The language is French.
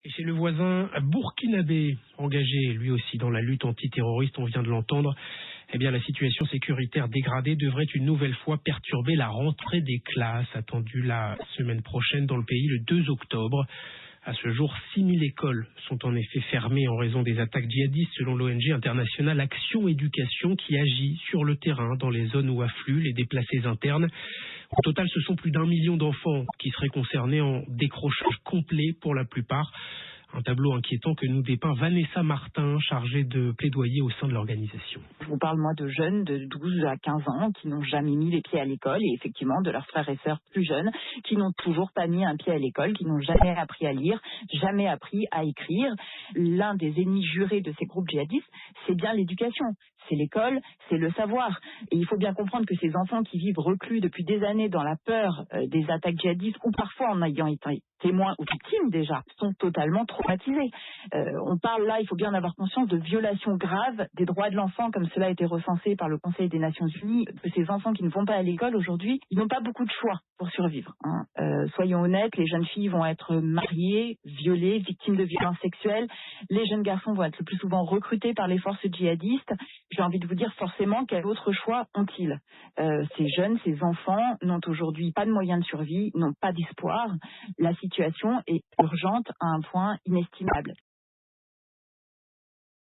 Et chez le voisin burkinabé, engagé lui aussi dans la lutte antiterroriste, on vient de l'entendre, eh bien la situation sécuritaire dégradée devrait une nouvelle fois perturber la rentrée des classes attendue la semaine prochaine dans le pays le 2 octobre. À ce jour, 6000 écoles sont en effet fermées en raison des attaques djihadistes selon l'ONG internationale Action Éducation qui agit sur le terrain dans les zones où affluent les déplacés internes. Au total, ce sont plus d'1 million d'enfants qui seraient concernés en décrochage complet pour la plupart. Un tableau inquiétant que nous dépeint Vanessa Martin, chargée de plaidoyer au sein de l'organisation. Je vous parle, moi, de jeunes de 12 à 15 ans qui n'ont jamais mis les pieds à l'école et effectivement de leurs frères et sœurs plus jeunes qui n'ont toujours pas mis un pied à l'école, qui n'ont jamais appris à lire, jamais appris à écrire. L'un des ennemis jurés de ces groupes djihadistes, c'est bien l'éducation. C'est l'école, c'est le savoir. Et il faut bien comprendre que ces enfants qui vivent reclus depuis des années dans la peur des attaques djihadistes ou parfois en ayant été témoins ou victimes déjà, sont totalement traumatisés. On parle là, il faut bien avoir conscience de violations graves des droits de l'enfant, comme cela a été recensé par le Conseil des Nations Unies, que ces enfants qui ne vont pas à l'école aujourd'hui, ils n'ont pas beaucoup de choix pour survivre. Soyons honnêtes, les jeunes filles vont être mariées, violées, victimes de violences sexuelles. Les jeunes garçons vont être le plus souvent recrutés par les forces djihadistes. J'ai envie de vous dire forcément quel autre choix ont-ils? Ces jeunes, ces enfants n'ont aujourd'hui pas de moyens de survie, n'ont pas d'espoir. La situation est urgente à un point inestimable.